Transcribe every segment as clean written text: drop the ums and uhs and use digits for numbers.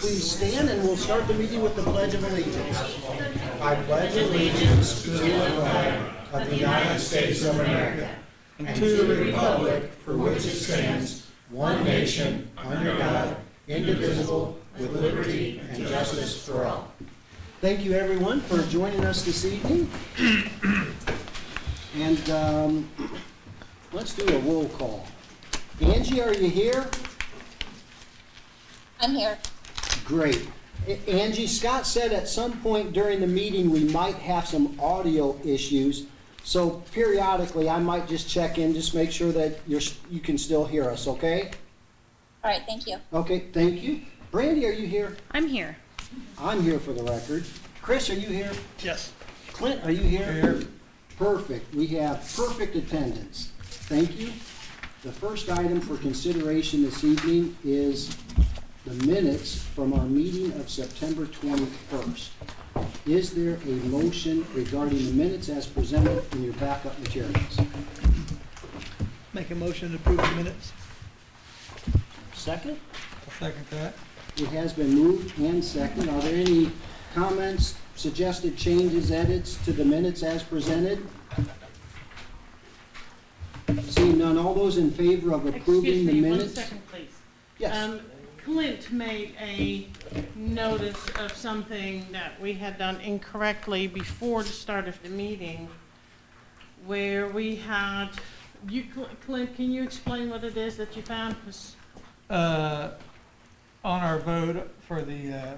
please stand and we'll start the meeting with the Pledge of Allegiance. I pledge allegiance to the flag of the United States of America and to the republic for which it stands, one nation, under God, indivisible, with liberty and justice for all. Thank you, everyone, for joining us this evening. And let's do a roll call. Angie, are you here? I'm here. Great. Angie, Scott said at some point during the meeting we might have some audio issues. So periodically, I might just check in, just make sure that you can still hear us, okay? All right, thank you. Okay, thank you. Brandy, are you here? I'm here. I'm here for the record. Chris, are you here? Yes. Clint, are you here? Here. Perfect. We have perfect attendance. Thank you. The first item for consideration this evening is the minutes from our meeting of September 21st. Is there a motion regarding the minutes as presented in your backup materials? Make a motion to approve the minutes. Second? I'll second that. It has been moved and seconded. Are there any comments, suggested changes, edits to the minutes as presented? Seeing none, all those in favor of approving the minutes? Excuse me, 1 second, please. Yes. Clint made a notice of something that we had done incorrectly before the start of the meeting, where we had, Clint, can you explain what it is that you found? 'Cause On our vote for the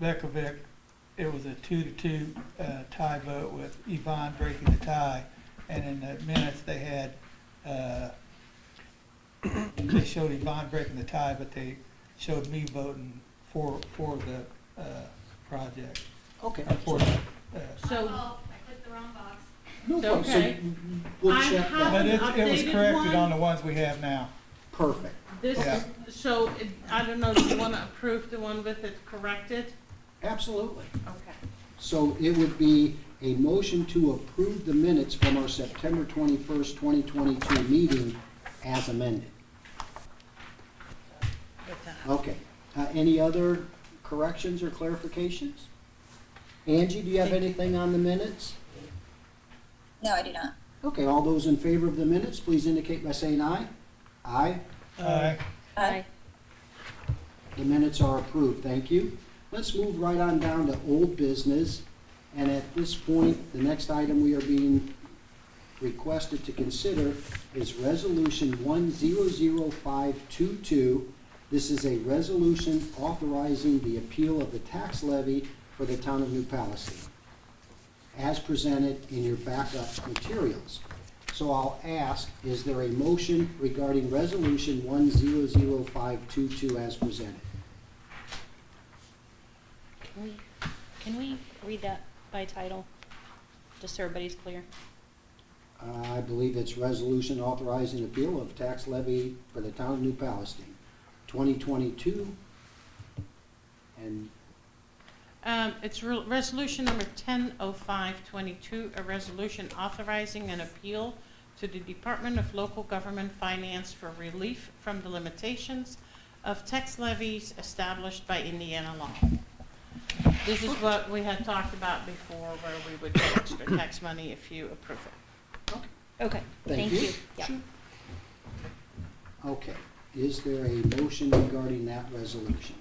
Bekovic, it was a 2-2 tie vote with Yvonne breaking the tie. And in the minutes, they had, they showed Yvonne breaking the tie, but they showed me voting for the project. Okay. Or for the, So, I clicked the wrong box. No problem. So okay. we'll I check have- that. but it was updated corrected one? on the ones we have now. Perfect. this, Yeah. so, I don't know, do you want to approve the one with it corrected? Absolutely. Okay. So it would be a motion to approve the minutes from our September 21st, 2022 meeting as amended. With that. Okay. Any other corrections or clarifications? Angie, do you have anything on the minutes? No, I do not. Okay, all those in favor of the minutes, please indicate by saying aye. Aye. Aye. Aye. The minutes are approved, thank you. Let's move right on down to old business. And at this point, the next item we are being requested to consider is Resolution 100522. This is a resolution authorizing the appeal of the tax levy for the town of New Palestine, as presented in your backup materials. So I'll ask, is there a motion regarding Resolution 100522 as presented? Can we read that by title, just so everybody's clear? I believe it's resolution authorizing appeal of tax levy for the town of New Palestine, 2022. And It's resolution number 100522, a resolution authorizing an appeal to the Department of Local Government Finance for relief from the limitations of tax levies established by Indiana law. This is what we had talked about before, where we would get extra tax money if you approve it. Okay, Thank thank you. you. Yeah. Okay, is there a motion regarding that resolution?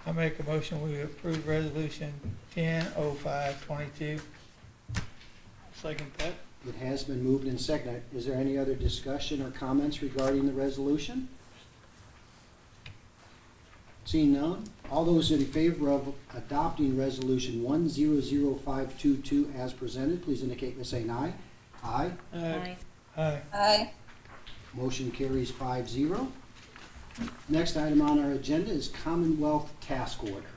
I make a motion, we approve resolution 100522. Second that. It has been moved and seconded. Is there any other discussion or comments regarding the resolution? Seeing none, all those in favor of adopting resolution 100522 as presented, please indicate by saying aye. Aye. Aye. Aye. Aye. Motion carries 5-0. Next item on our agenda is Commonwealth Task Order.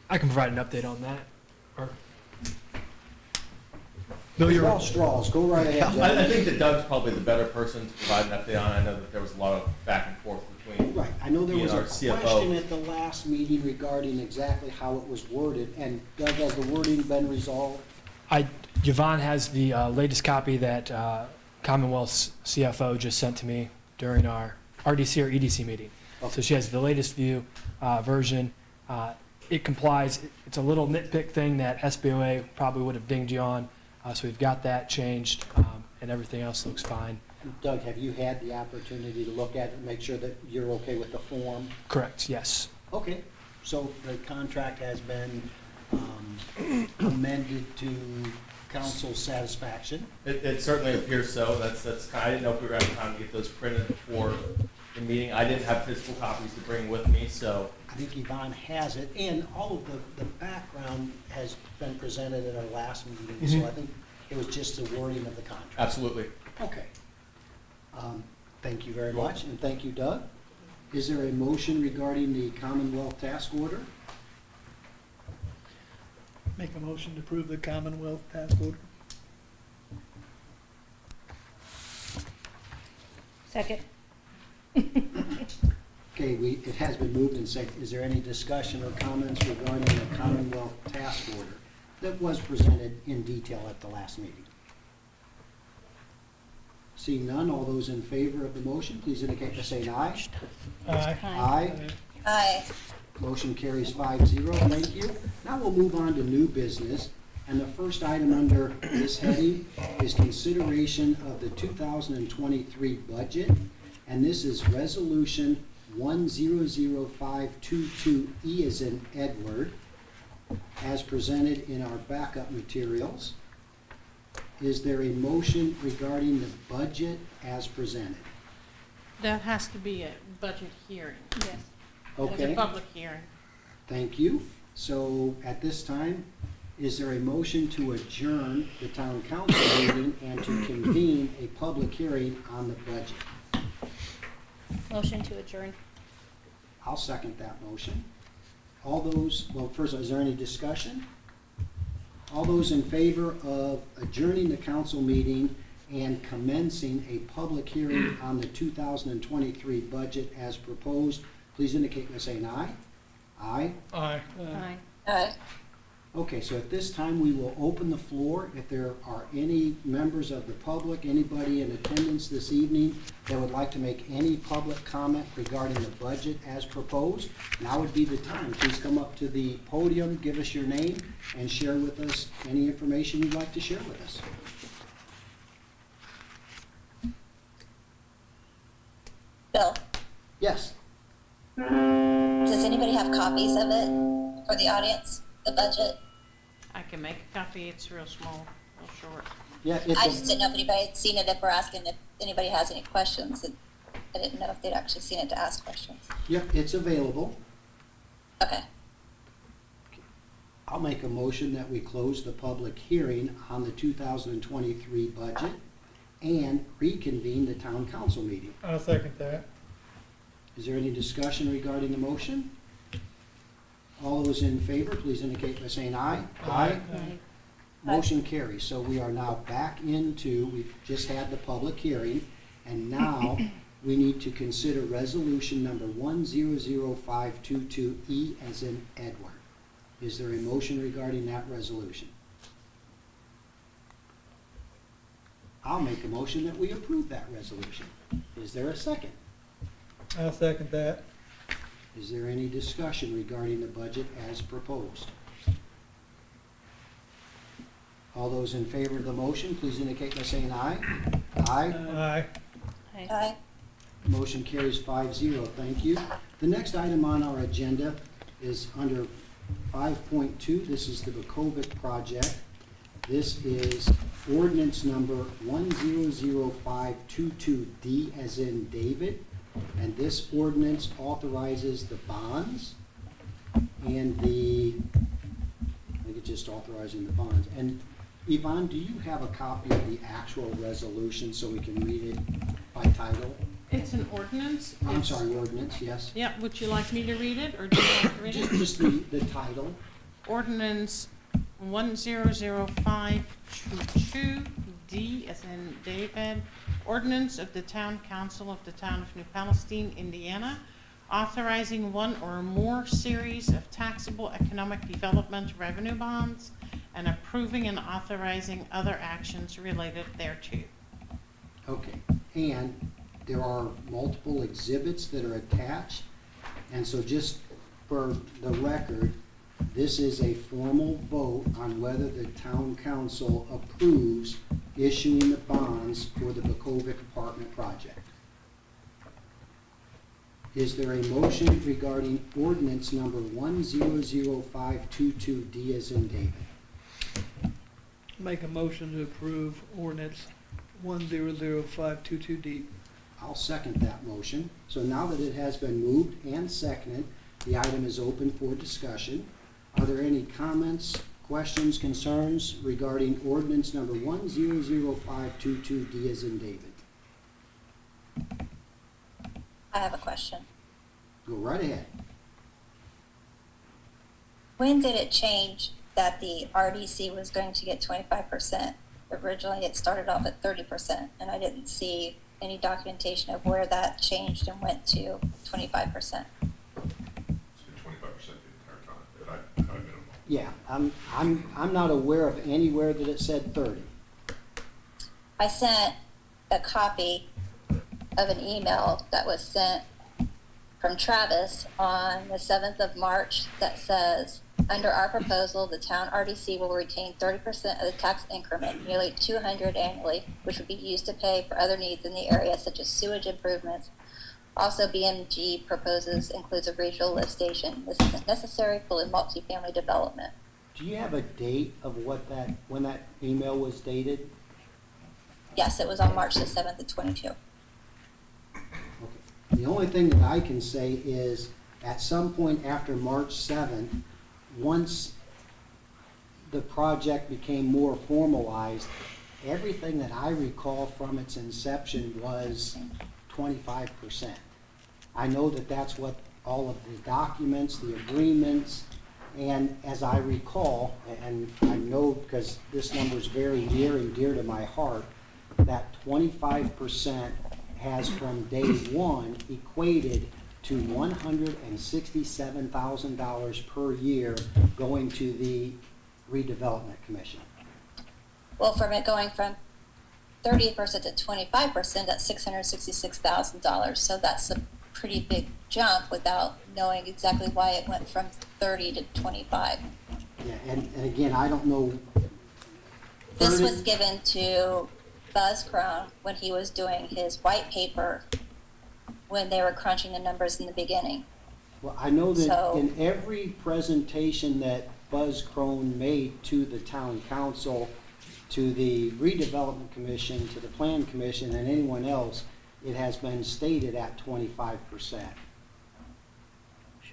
I can provide an update on that. Or Draw straws, go right ahead, I Jeff. think that Doug's probably the better person to provide an update on. I know that there was a lot of back and forth between. Right, I know there was a our CFO. question at the last meeting regarding exactly how it was worded, and Doug, has the wording been resolved? Yvonne has the latest copy that Commonwealth's CFO just sent to me during our RDC or EDC meeting. So she has the latest view version. It complies. It's a little nitpick thing that SBOA probably would have dinged you on. So we've got that changed, and everything else looks fine. Doug, have you had the opportunity to look at it and make sure that you're okay with the form? Correct, yes. Okay, so the contract has been amended to council's satisfaction. It certainly appears so. I didn't know if we were having time to get those printed before the meeting. I didn't have physical copies to bring with me, so. I think Yvonne has it, and all of the background has been presented at our last meeting, so I think it was just the wording of the contract. Absolutely. Okay. Thank you very much, and thank you, Doug. Is there a motion regarding the Commonwealth Task Order? Make a motion to approve the Commonwealth task order. Second. Okay, it has been moved and seconded. Is there any discussion or comments regarding the Commonwealth Task Order that was presented in detail at the last meeting? Seeing none, all those in favor of the motion, please indicate by saying aye. Aye. Aye. Aye. Motion carries 5-0. Thank you. Now we'll move on to new business. And the first item under this heading is consideration of the 2023 budget. And this is Resolution 100522E as in Edward, as presented in our backup materials. Is there a motion regarding the budget as presented? That has to be a budget hearing. Yes. It's Okay, a public hearing. thank you. So at this time, is there a motion to adjourn the town council meeting and to convene a public hearing on the budget? Motion to adjourn. I'll second that motion. All those, well, first, is there any discussion? All those in favor of adjourning the council meeting and commencing a public hearing on the 2023 budget as proposed, please indicate by saying aye. Aye. Aye. Aye. Aye. Okay, so at this time, we will open the floor. If there are any members of the public, anybody in attendance this evening that would like to make any public comment regarding the budget as proposed, now would be the time. Please come up to the podium, give us your name, and share with us any information you'd like to share with us. Bill, Yes. does anybody have copies of it for the audience, the budget? I can make a copy. It's real small, real short. Yeah, I just didn't know if anybody had seen it, if we're asking if anybody has any questions. I didn't know if they'd actually seen it to ask questions. Yep, it's available. Okay. I'll make a motion that we close the public hearing on the 2023 budget and reconvene the town council meeting. I'll second that. Is there any discussion regarding the motion? All those in favor, please indicate by saying aye. Aye. Aye. Motion carries. So we are now back into, we've just had the public hearing, and now we need to consider resolution number 100522E as in Edward. Is there a motion regarding that resolution? I'll make a motion that we approve that resolution. Is there a second? I'll second that. Is there any discussion regarding the budget as proposed? All those in favor of the motion, please indicate by saying aye. Aye. Aye. Aye. Aye. Motion carries 5-0. Thank you. The next item on our agenda is under 5.2. This is the Bakovic project. This is ordinance number 100522D as in David. And this ordinance authorizes the bonds and I think it's just authorizing the bonds. And Yvonne, do you have a copy of the actual resolution so we can read it by title? It's an ordinance. I'm It's- sorry, ordinance, yes. Yeah, would you like me to read it, or do you want to read it? Just the title. Ordinance 100522D, as in David, ordinance of the Town Council of the Town of New Palestine, Indiana, authorizing one or more series of taxable economic development revenue bonds and approving and authorizing other actions related thereto. Okay, and there are multiple exhibits that are attached, and so just for the record, this is a formal vote on whether the town council approves issuing the bonds for the Bakovic apartment project. Is there a motion regarding ordinance number 1000522, D as in David? Make a motion to approve ordinance 1000522D. I'll second that motion. So now that it has been moved and seconded, the item is open for discussion. Are there any comments, questions, concerns regarding ordinance number 1000522, D as in David? I have a question. Go right ahead. When did it change that the RDC was going to get 25%? Originally, it started off at 30%, and I didn't see any documentation of where that changed and went to 25%. It's been 25% the entire time that I've been involved. Yeah, I'm not aware of anywhere that it said 30. I sent a copy of an email that was sent from Travis on the 7th of March that says, under our proposal, the town RDC will retain 30% of the tax increment, nearly $200 annually, which would be used to pay for other needs in the area, such as sewage improvements. Also, BMG includes a regional lift station. This is necessary for the multifamily development. Do you have a date of when that email was dated? Yes, it was on March the 7th of 22. Okay. The only thing that I can say is, at some point after March 7th, once the project became more formalized, everything that I recall from its inception was 25%. I know that that's what all of the documents, the agreements, and as I recall, and I know because this number is very near and dear to my heart, that 25% has from day one equated to $167,000 per year going to the redevelopment commission. Well, from it going from 30% to 25%, that's $666,000. So that's a pretty big jump without knowing exactly why it went from 30 to 25. Yeah, and again, I don't know. This 30 was given to Buzz Crone when he was doing his white paper when they were crunching the numbers in the beginning. Well, I know that So- in every presentation that Buzz Crone made to the town council, to the redevelopment commission, to the plan commission, and anyone else, it has been stated at 25%.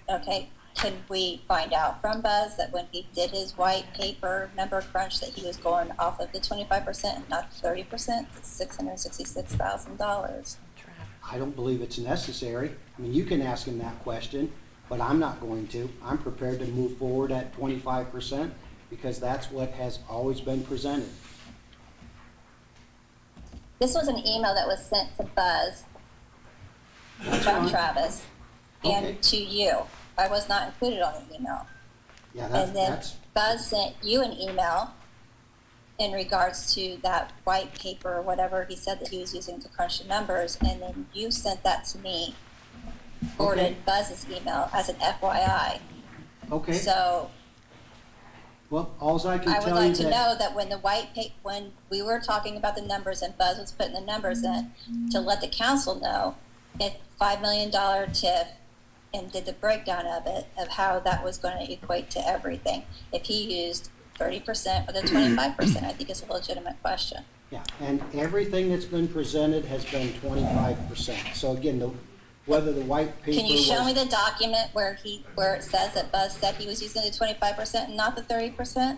Okay, can we find out from Buzz that when he did his white paper number crunch that he was going off of the 25% and not 30%? It's $666,000. I don't believe it's necessary. I mean, you can ask him that question, but I'm not going to. I'm prepared to move forward at 25% because that's what has always been presented. This was an email that was sent to Buzz That's from fine. Travis Okay. and to you. I was not included on the email. Yeah, And then that's, Buzz sent you an email in regards to that white paper or whatever he said that he was using to crunch the numbers, and then you sent that to me, forwarded Buzz's email as an FYI. okay. So Well, alls I can I would tell you like to that, know that when the when we were talking about the numbers and Buzz was putting the numbers in, to let the council know if $5 million TIF and did the breakdown of it, of how that was going to equate to everything. If he used 30% or the 25%, I think it's a legitimate question. yeah, and everything that's been presented has been 25%. So again, whether the white paper Can you show me was, the document where it says that Buzz said he was using the 25% and not the 30%?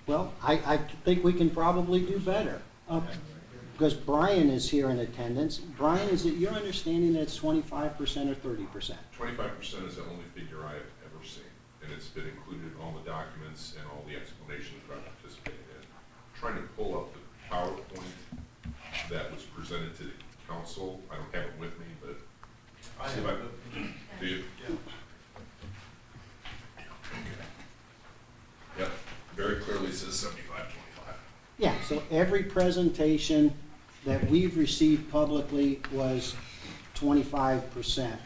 well, I think we can probably do better. Because Brian is here in attendance. Brian, is it your understanding that it's 25% or 30%? 25% is the only figure I have ever seen, and it's been included in all the documents and all the explanations that I've participated in. Trying to pull up the PowerPoint that was presented to the council, I don't have it with me, but see if I do you? Yep, very clearly says every presentation that we've received publicly was 25%.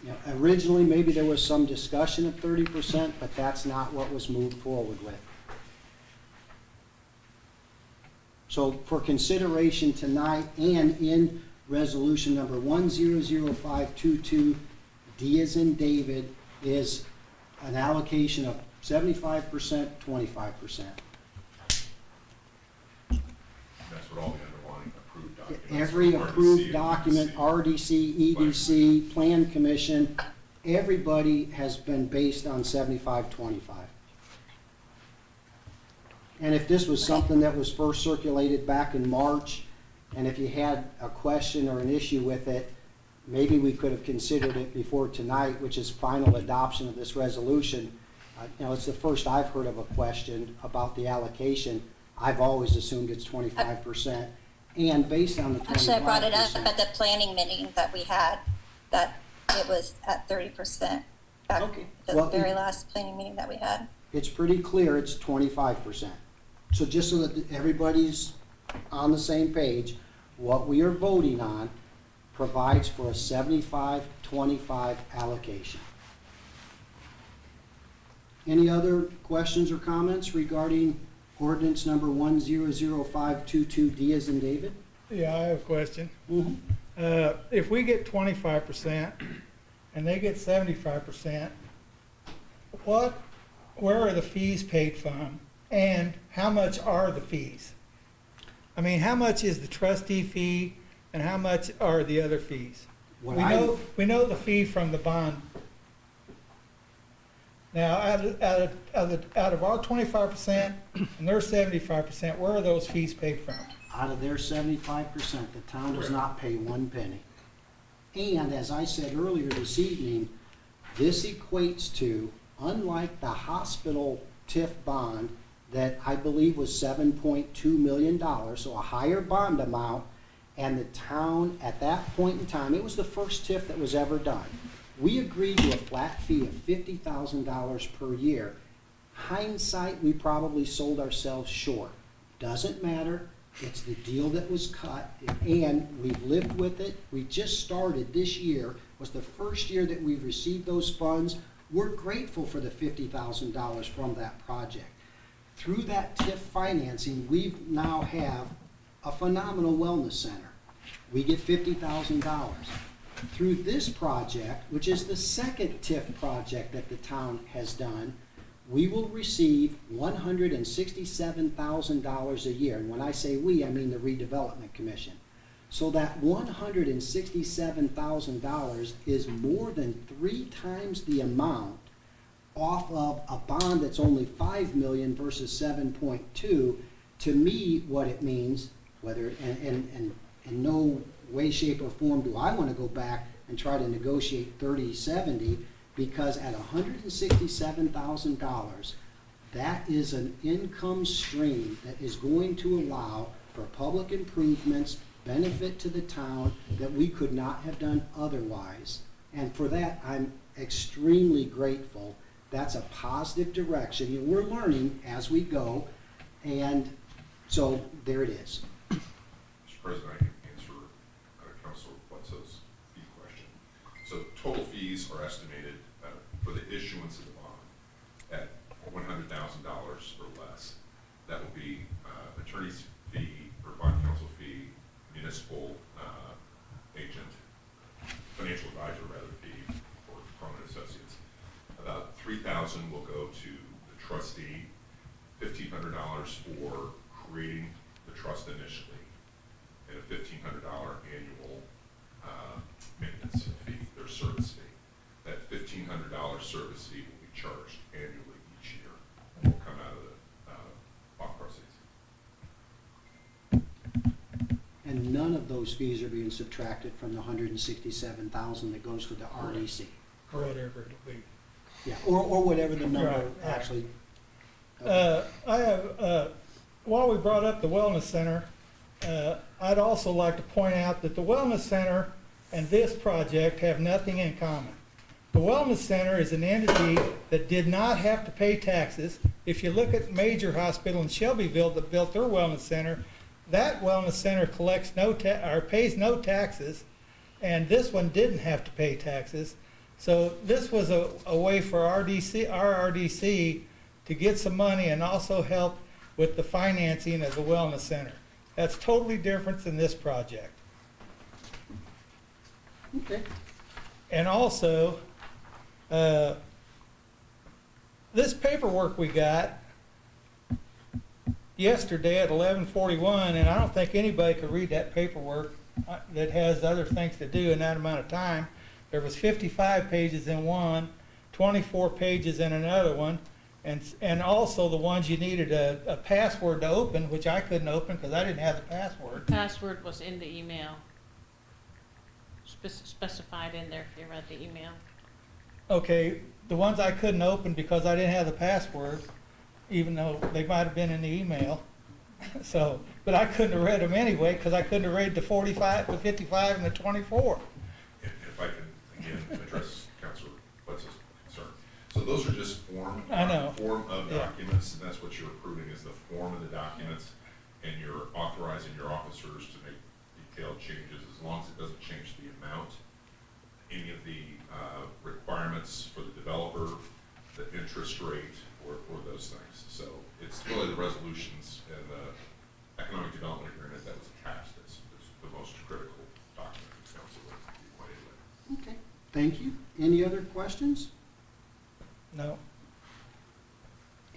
You know, originally, maybe there was some discussion of 30%, but that's not what was moved forward with. So for consideration tonight and in resolution number 100522, D as in David, is an allocation of 75%, 25%. That's what all the underlying approved documents. Every from approved RDC, document, EDC. RDC, EDC, Plan Commission, everybody has been based on 75, 25. And if this was something that was first circulated back in March, and if you had a question or an issue with it, maybe we could have considered it before tonight, which is final adoption of this resolution. You know, it's the first I've heard of a question about the allocation. I've always assumed it's 25%. And based on the 25%. Actually, I brought it up at the planning meeting that we had, that it was at 30%. Okay. The Well, very last planning meeting that we had. It's pretty clear it's 25%. So just so that everybody's on the same page, what we are voting on provides for a 75-25 allocation. Any other questions or comments regarding ordinance number 100522, D as in David? Yeah, I have a question. Mm-hmm. If we get 25% and they get 75%, where are the fees paid from? And how much are the fees? I mean, how much is the trustee fee and how much are the other fees? What We know the fee from the bond. Now, out of our 25% and their 75%, where are those fees paid from? Out of their 75%, the town does not pay 1 penny. And as I said earlier this evening, this equates to, unlike the hospital TIF bond that I believe was $7.2 million, so a higher bond amount, and the town at that point in time, it was the first TIF that was ever done. We agreed to a flat fee of $50,000 per year. Hindsight, we probably sold ourselves short. Doesn't matter. It's the deal that was cut, and we've lived with it. We just started this year, was the first year that we've received those funds. We're grateful for the $50,000 from that project. Through that TIF financing, we now have a phenomenal wellness center. We get $50,000. Through this project, which is the second TIF project that the town has done, we will receive $167,000 a year. And when I say we, I mean the Redevelopment Commission. So that $167,000 is more than 3 times the amount off of a bond that's only $5 million versus 7.2. To me, what it means, whether, and in no way, shape, or form do I want to go back and try to negotiate 30-70, because at $167,000, that is an income stream that is going to allow for public improvements, benefit to the town that we could not have done otherwise. And for that, I'm extremely grateful. That's a positive direction. You know, we're learning as we go, and so there it is. Mr. President, I can answer Councilor Bledsoe's fee question. So total fees are estimated for the issuance of the bond at $100,000 or less. That will be attorney's fee or bond counsel fee, municipal agent, financial advisor rather fee for Cronin Associates. About $3,000 will go to the trustee, $1,500 for creating the trust initially, and a $1,500 annual maintenance fee, their service fee. That $1,500 service fee will be charged annually each year and will come out of the bond proceeds. And none of those fees are being subtracted from the $167,000 that goes to the RDC. Or whatever it'll be. Yeah, or whatever the number Right. actually. I have, while we brought up the wellness center, I'd also like to point out that the wellness center and this project have nothing in common. The wellness center is an entity that did not have to pay taxes. If you look at Major Hospital in Shelbyville that built their wellness center, that wellness center collects or pays no taxes, and this one didn't have to pay taxes. So this was a way for our RDC to get some money and also help with the financing of the wellness center. That's totally different than this project. Okay. And also, this paperwork we got yesterday at 11:41, and I don't think anybody could read that paperwork that has other things to do in that amount of time. There was 55 pages in one, 24 pages in another one, and also the ones you needed a password to open, which I couldn't open because I didn't have the password. Password was in the email. Specified in there if you read the email. Okay, the ones I couldn't open because I didn't have the password, even though they might have been in the email. So, but I couldn't have read them anyway because I couldn't have read the 45, the 55, and the 24. If I can, again, address Councilor Butz's concern. So those are just form I know. form of Yeah. documents, and that's what you're approving is the form of the documents, and you're authorizing your officers to make detailed changes as long as it doesn't change the amount, any of the requirements for the developer, the interest rate, or those things. So it's really the resolutions and the economic development agreement that was attached that's the most critical document the council would be acquainted with. Okay, thank you. Any other questions? No.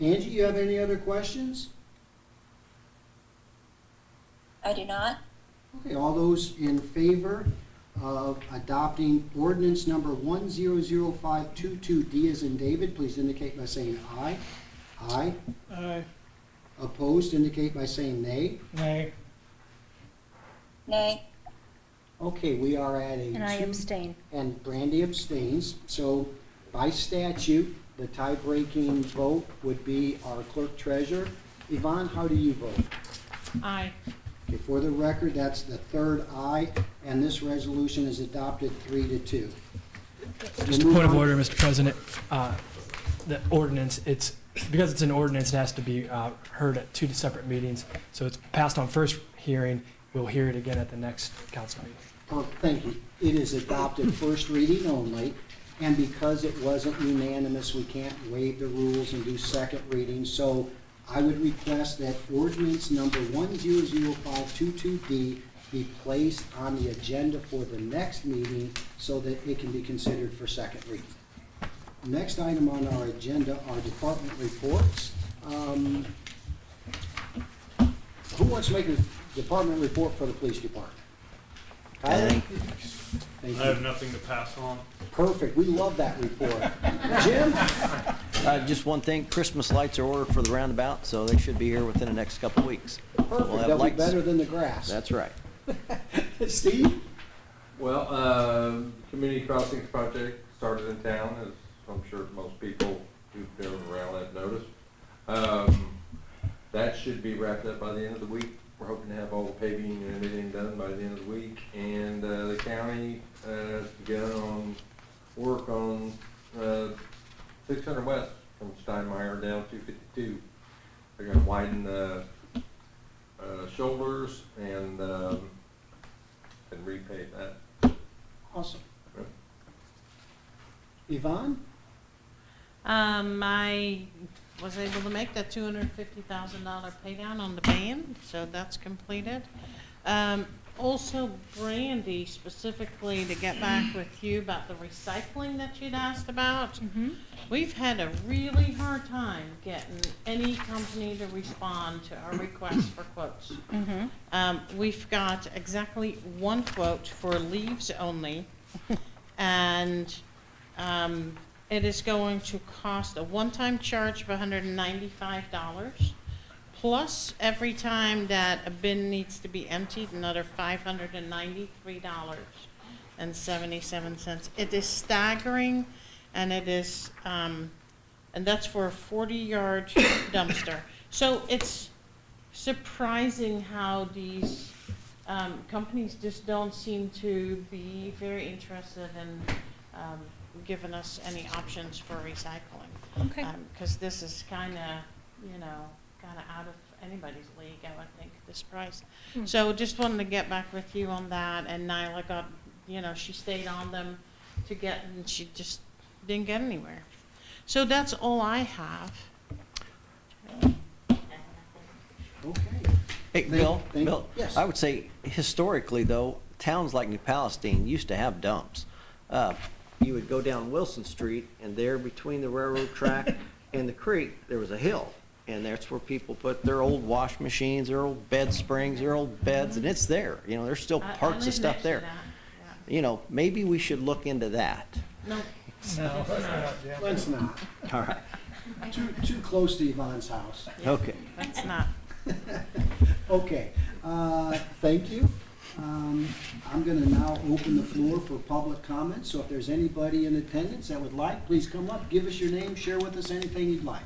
Angie, you have any other questions? I do not. Okay, all those in favor of adopting ordinance number 100522, D as in David, please indicate by saying aye. Aye. Aye. Opposed, indicate by saying nay. Nay. Nay. Okay, we are at a And I two- abstain. And Brandy abstains. So by statute, the tie-breaking vote would be our clerk treasurer. Yvonne, how do you vote? Aye. Okay, for the record, that's the third aye, and this resolution is adopted 3-2. Just a point of order, Mr. President. The ordinance, because it's an ordinance, it has to be heard at two separate meetings. So it's passed on first hearing. We'll hear it again at the next council meeting. Oh, thank you. It is adopted first reading only, and because it wasn't unanimous, we can't waive the rules and do second reading. So I would request that ordinance number 100522D be placed on the agenda for the next meeting so that it can be considered for second reading. Next item on our agenda are department reports. Who wants to make a department report for the police department? Tyler? Thank you. I have nothing to pass on. Perfect, we love that report. Jim? Just one thing, Christmas lights are ordered for the roundabout, so they should be here within the next couple of weeks. Perfect, We'll have they'll be lights. better than the grass. That's right. Steve? Well, Community Crossings project started in town, as I'm sure most people who've been around have noticed. That should be wrapped up by the end of the week. We're hoping to have all the paving and everything done by the end of the week. And the county has begun on work on 600 West from Steinmeier down 252. They're going to widen the shoulders and repave that. Awesome. Yep. Yvonne? I was able to make that $250,000 pay down on the band, so that's completed. Also, Brandy, specifically to get back with you about the recycling that you'd asked about. We've had a really hard time getting any company to respond to our request for quotes. We've got exactly one quote for leaves only, and it is going to cost a one-time charge of $195, plus every time that a bin needs to be emptied, another $593.77. It is staggering, and it is, and that's for a 40-yard dumpster. So it's surprising how these companies just don't seem to be very interested in giving us any options for recycling. Okay. Because this is kind of, out of anybody's league, I would think, this price. So just wanted to get back with you on that, and Nyla got, she stayed on them to get, and she just didn't get anywhere. So that's all I have. Okay. Hey, Bill, Bill, yes. I would say historically, though, towns like New Palestine used to have dumps. You would go down Wilson Street, and there between the railroad track and the creek, there was a hill. And that's where people put their old wash machines, their old bed springs, their old beds, and it's there. There's still I parts live of stuff next to there. that, Maybe we should look into that. yeah. No, No, that's not, Jim. Let's not. All right, Too close to Yvonne's house. okay. that's not. Okay, thank you. I'm gonna now open the floor for public comments, so if there's anybody in attendance that would like, please come up, give us your name, share with us anything you'd like.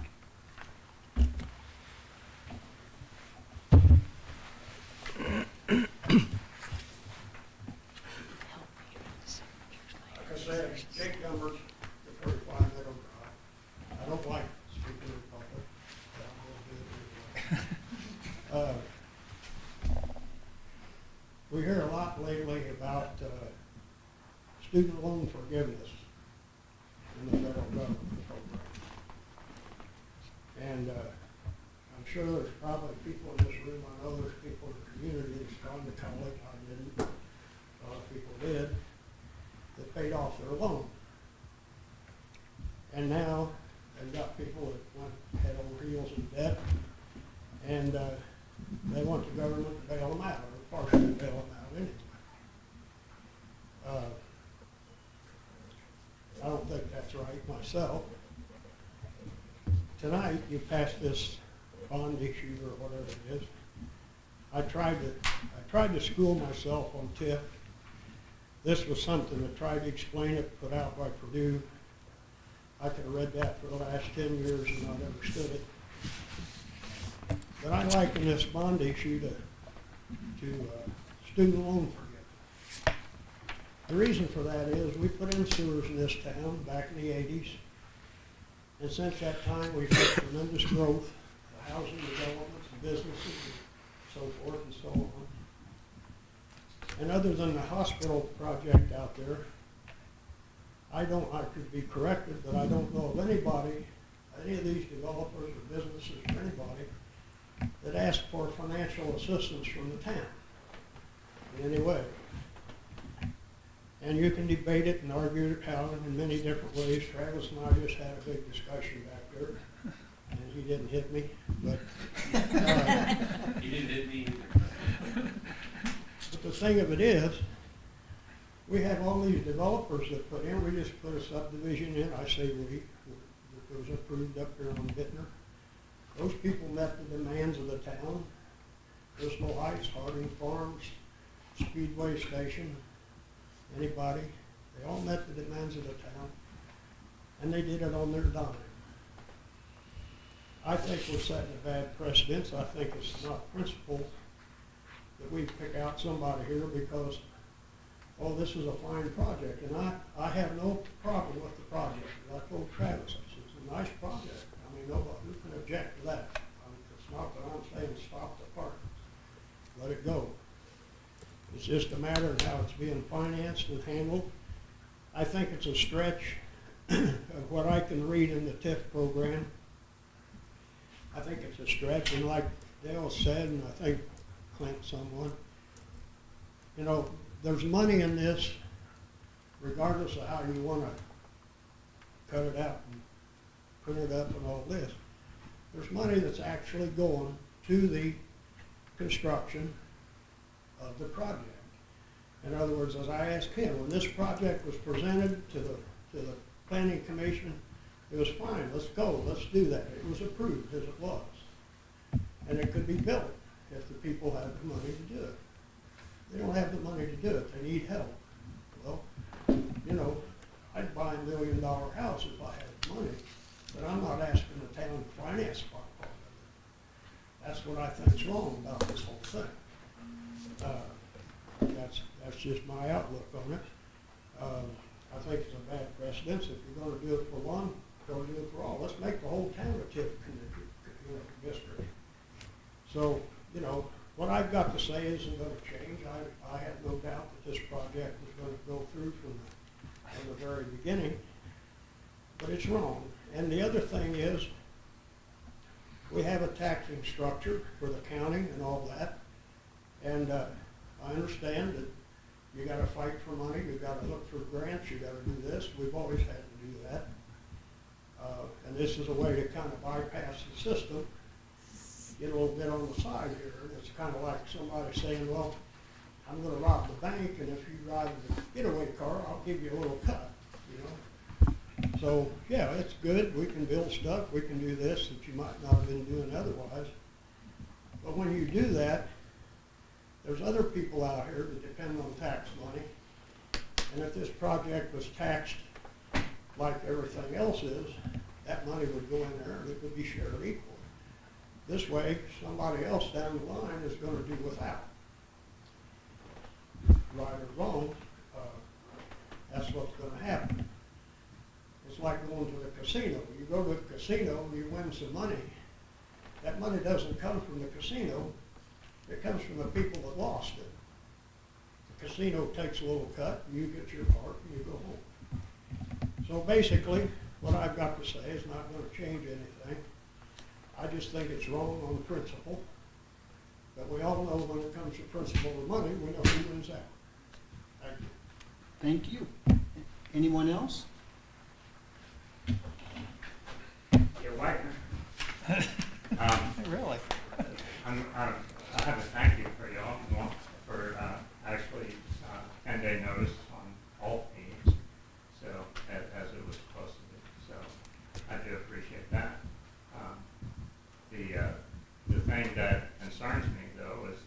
Like I said, Jake Gumbert, the 45 Meadow Drive. I don't like speaking in public, but I'm gonna do it anyway. We hear a lot lately about student loan forgiveness in the federal government program. And I'm sure there's probably people in this room, I know there's people in the community that's gone to college, I didn't, a lot of people did, that paid off their loan. And now they've got people that went head over heels in debt, and they want the government to bail them out, or partially bail them out anyway. I don't think that's right myself. Tonight, you passed this bond issue or whatever it is. I tried to school myself on TIF. This was something that tried to explain it, put out by Purdue. I could have read that for the last 10 years and not understood it. But I liken this bond issue to student loan forgiveness. The reason for that is we put in sewers in this town back in the 80s. And since that time, we've had tremendous growth, housing developments, businesses, and so forth and so on. And other than the hospital project out there, I could be corrected, but I don't know of anybody, any of these developers or businesses or anybody, that asked for financial assistance from the town in any way. And you can debate it and argue it out in many different ways. Travis and I just had a big discussion back there, and he didn't hit me, but You didn't hit me either. but the thing of it is, we have all these developers that put in, we just put a subdivision in, I say we, that was approved up there on Bittner. Those people met the demands of the town, Crystal Heights, Harding Farms, Speedway Station, anybody, they all met the demands of the town, and they did it on their dime. I think we're setting a bad precedence. I think it's not principled that we pick out somebody here because, oh, this is a fine project, and I have no problem with the project. Like I told Travis, I said, it's a nice project. I mean, nobody, who can object to that? It's not that I'm saying stop the park. Let it go. It's just a matter of how it's being financed and handled. I think it's a stretch of what I can read in the TIF program. I think it's a stretch, and like Dale said, and I think Clint someone, there's money in this regardless of how you want to cut it out and print it up and all this. There's money that's actually going to the construction of the project. In other words, as I asked him, when this project was presented to the planning commission, it was fine, let's go, let's do that. It was approved as it was. And it could be built if the people had the money to do it. They don't have the money to do it, they need help. Well, I'd buy $1 million house if I had the money, but I'm not asking the town to finance part of it. That's what I think's wrong about this whole thing. That's just my outlook on it. I think it's a bad precedence. If you're going to do it for one, go do it for all. Let's make the whole town a TIF district. So isn't gonna change. I had no doubt that this project was gonna go through from the very beginning, but it's wrong. And the other thing is, we have a taxing structure for the county and all that, and I understand that you gotta fight for money, you gotta look for grants, you gotta do this. We've always had to do that. And this is a way to kind of bypass the system, get a little bit on the side here. It's kind of like somebody saying, well, I'm gonna rob the bank, and if you drive the getaway car, I'll give you a little cut, you know? So, yeah, it's good, we can build stuff, we can do this that you might not have been doing otherwise. But when you do that, there's other people out here that depend on tax money. And if this project was taxed like everything else is, that money would go in there and it would be shared equally. This way, somebody else down the line is gonna do without. Right or wrong, that's what's gonna happen. It's like going to the casino. You go to the casino, you win some money. That money doesn't come from the casino, it comes from the people that lost it. The casino takes a little cut, and you get your part, and you go home. So basically, what I've got to say is not going to change anything. I just think it's wrong on principle. But we all know when it comes to principle of money, we know who wins out. Thank you. Thank you. Anyone else? You're white. Really? I have a thank you for y'all for actually 10-day notice on all meetings, so as it was supposed to be. So I do appreciate that. The thing that concerns me though is,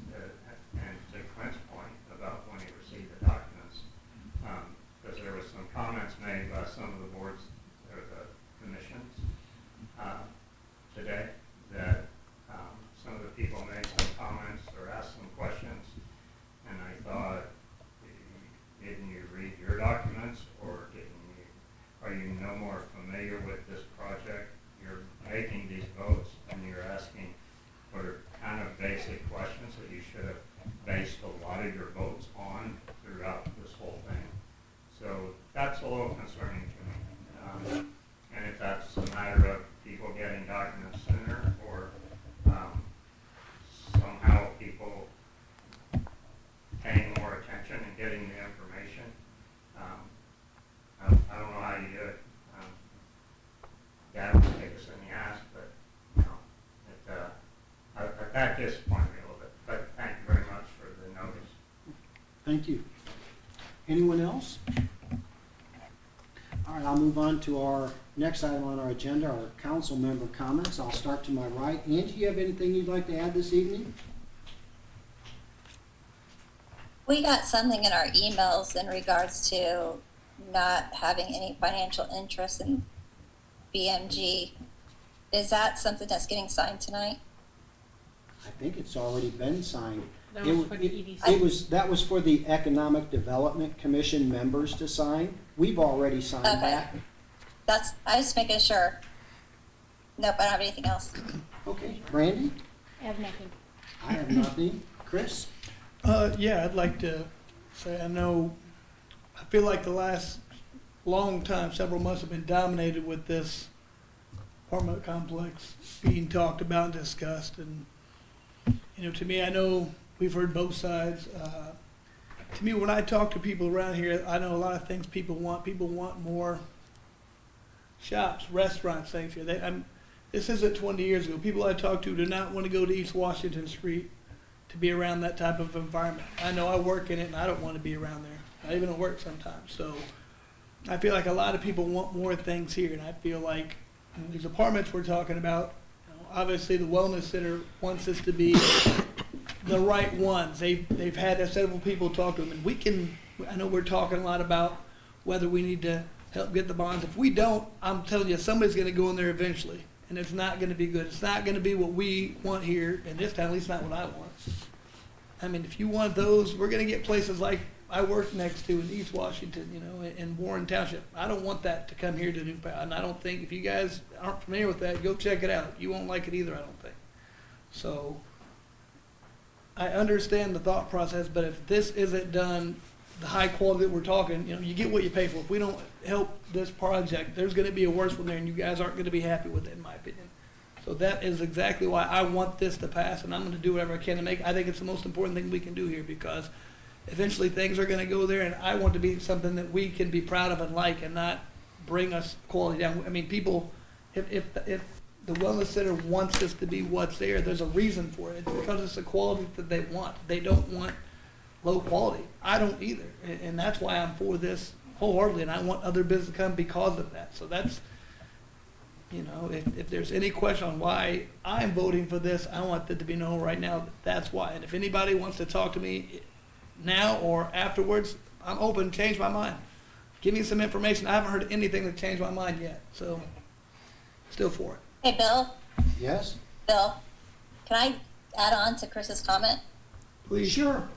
and to Clint's point about when he received the documents, because there was some comments made by some of the boards or the commissions today that some of the people made some comments or asked some questions, and I thought, didn't you read your documents, or are you no more familiar with this project? You're making these votes and you're asking for kind of basic questions that you should have based a lot of your votes on throughout this whole thing. So that's a little concerning to me. And if that's a matter of people getting documents sooner, or somehow people paying more attention and getting the information, I don't know how you do it. That would take us in the ass, but that disappointed me a little bit. But thank you very much for the notice. Thank you. Anyone else? All right, I'll move on to our next item on our agenda, our council member comments. I'll start to my right. Angie, you have anything you'd like to add this evening? We got something in our emails in regards to not having any financial interest in BMG. Is that something that's getting signed tonight? I think it's already been signed. That was for the EDC. That was for the Economic Development Commission members to sign. We've already signed Okay. that. I was making sure. Nope, I don't have anything else. Okay, Brandy? I have nothing. I have nothing. Chris? Yeah, I'd like to say, I feel like the last long time, several months, have been dominated with this apartment complex being talked about and discussed. And, to me, I know we've heard both sides. To me, when I talk to people around here, I know a lot of things people want. People want more shops, restaurants, things here. This isn't 20 years ago. People I talk to do not want to go to East Washington Street to be around that type of environment. I know I work in it, and I don't want to be around there. I even at work sometimes. So I feel like a lot of people want more things here, and I feel like these apartments we're talking about, obviously the Wellness Center wants us to be the right ones. They've had several people talk to them, and I know we're talking a lot about whether we need to help get the bonds. If we don't, I'm telling you, somebody's going to go in there eventually, and it's not going to be good. It's not going to be what we want here in this town, at least not what I want. I mean, if you want those, we're going to get places like I work next to in East Washington, in Warren Township. I don't want that to come here to New Palestine. And I don't think, if you guys aren't familiar with that, go check it out. You won't like it either, I don't think. So I understand the thought process, but if this isn't done, the high quality that we're talking, you know, you get what you pay for. If we don't help this project, there's gonna be a worse one there, and you guys aren't gonna be happy with it, in my opinion. So that is exactly why I want this to pass, and I'm gonna do whatever I can to make, I think it's the most important thing we can do here, because eventually things are gonna go there, and I want to be something that we can be proud of and like, and not bring us quality down. I mean, people, if the wellness center wants this to be what's there, there's a reason for it. It's because it's the quality that they want. They don't want low quality. I don't either, and that's why I'm for this wholeheartedly, and I want other business to come because of that. So that's, you know, if there's any question on why I'm voting for this, I want it to be known right now that that's why. And if anybody wants to talk to me now or afterwards, I'm open, change my mind. Give me some information. I haven't heard anything that changed my mind yet, so still for it. Hey, Bill, Yes? Bill, can I add on to Chris's comment? Please. Sure.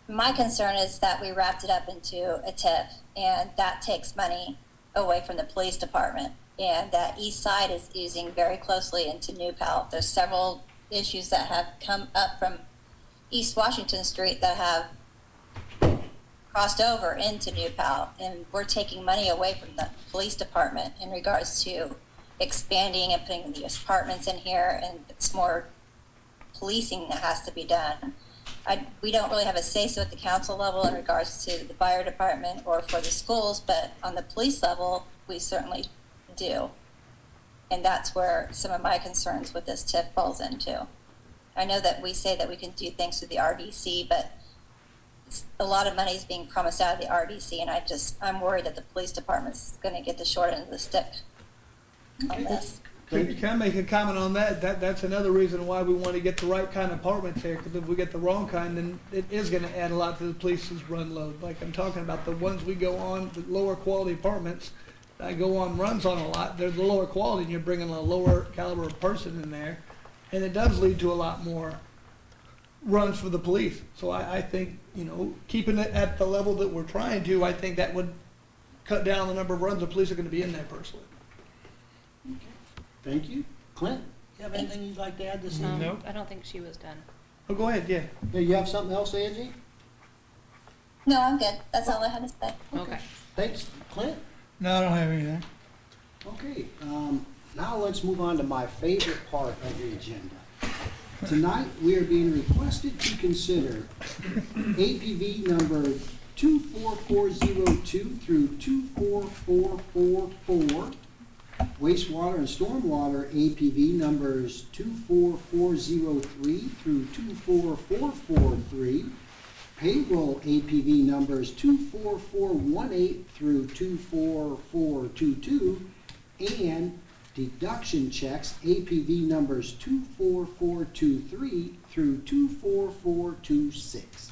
My concern is that we wrapped it up into a TIF, and that takes money away from the police department. And that east side is using very closely into New Pal. There's several issues that have come up from East Washington Street that have crossed over into New Pal, and we're taking money away from the police department in regards to expanding and putting the apartments in here, and it's more policing that has to be done. We don't really have a say-so at the council level in regards to the fire department or for the schools, but on the police level, we certainly do. And that's where some of my concerns with this TIF falls into. I know that we say that we can do things through the RDC, but a lot of money is being promised out of the RDC, and I'm worried that the police department's going to get the short end of the stick on this. Can I make a comment on that? That's another reason why we want to get the right kind of apartments here, because if we get the wrong kind, then it is going to add a lot to the police's run load. Like I'm talking about the ones we go on, the lower quality apartments that I go on runs on a lot, they're the lower quality, and you're bringing a lower caliber person in there, and it does lead to a lot more runs for the police. So I think, you know, keeping it at the level that we're trying to, I think that would cut down the number of runs the police are going to be in there personally. Thank you. Clint, you have anything you'd like to add this evening? Nope. I don't think she was done. Oh, go ahead, yeah. Yeah, you have something else, Angie? No, I'm good. That's all I had to say. Okay. Thanks, Clint. No, I don't have anything. Okay, now let's move on to my favorite part of the agenda. Tonight, we are being requested to consider APV number 24402 through 24444, wastewater and stormwater APV numbers 24403 through 24443, payroll APV numbers 24418 through 24422, and deduction checks APV numbers 24423 through 24426.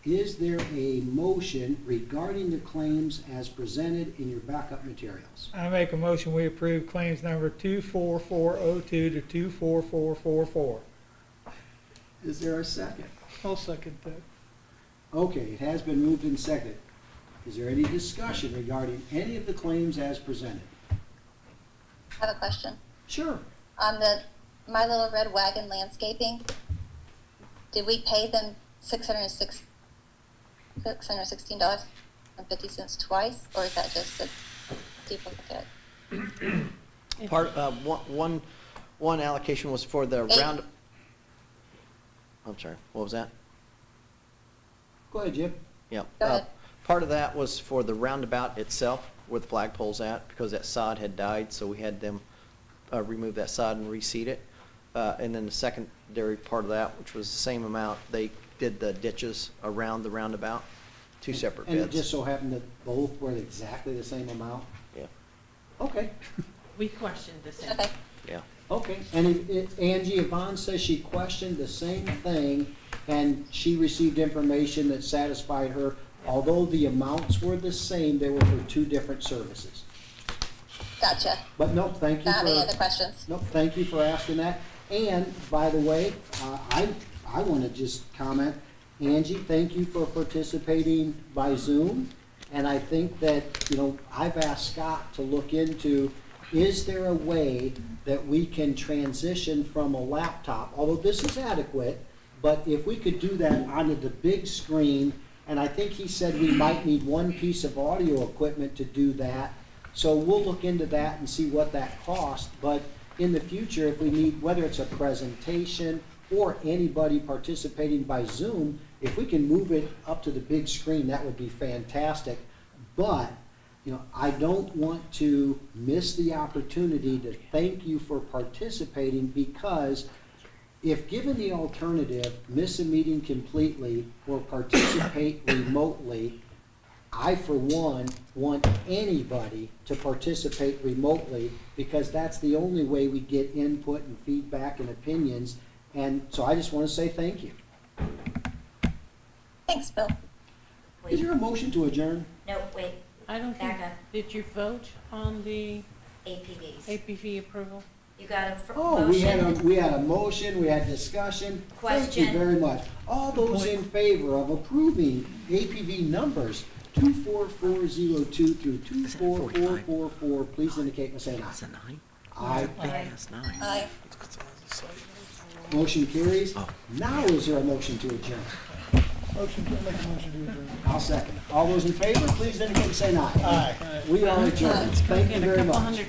Is there a motion regarding the claims as presented in your backup materials? I make a motion, we approve claims number 24402 to 24444. Is there a second? I'll second that. Okay, it has been moved and seconded. Is there any discussion regarding any of the claims as presented? I have a question. Sure. On the My Little Red Wagon landscaping, did we pay them $616.50 twice, or is that just a duplicate? One allocation was for the round. I'm sorry, what was that? Go ahead, Jim. Yeah. Go ahead. Part of that was for the roundabout itself, where the flagpole's at, because that sod had died, so we had them remove that sod and reseed it. And then the secondary part of that, which was the same amount, they did the ditches around the roundabout, two separate And it beds. just so happened that both were exactly the same amount? Yeah, Okay, We questioned the same. Okay. yeah. okay. And Angie, Yvonne says she questioned the same thing, and she received information that satisfied her. Although the amounts were the same, they were for two different services. Gotcha. But no, thank you Not any for, other questions? no, thank you for asking that. And, by the way, I want to just comment, Angie, thank you for participating by Zoom. And I think that, you know, I've asked Scott to look into is there a way that we can transition from a laptop, although this is adequate, but if we could do that onto the big screen, and I think he said we might need one piece of audio equipment to do that, so we'll look into that and see what that costs, but in the future, if we need, whether it's a presentation or anybody participating by Zoom, if we can move it up to the big screen, that would be fantastic. But, you know, I don't want to miss the opportunity to thank you for participating, because if given the alternative, miss a meeting completely or participate remotely, I, for one, want anybody to participate remotely, because that's the only way we get input and feedback and opinions. And so I just want to say thank you. Thanks, Bill. Is there a motion to adjourn? No, wait, I don't think, back up. did you vote on the APVs. APV approval? You got a Oh, motion? we had a motion, we had discussion. Thank you Question. very much. All those in favor of approving APV numbers 24402 through 24444, please indicate by saying That's a aye. nine? Aye. I think that's nine. Aye. Motion carries. Oh. Now is there a motion to adjourn? Motion, make a motion to adjourn. I'll second. All those in favor, please indicate by saying aye. Aye. We are adjourned. Thank you Get a very couple much. hundred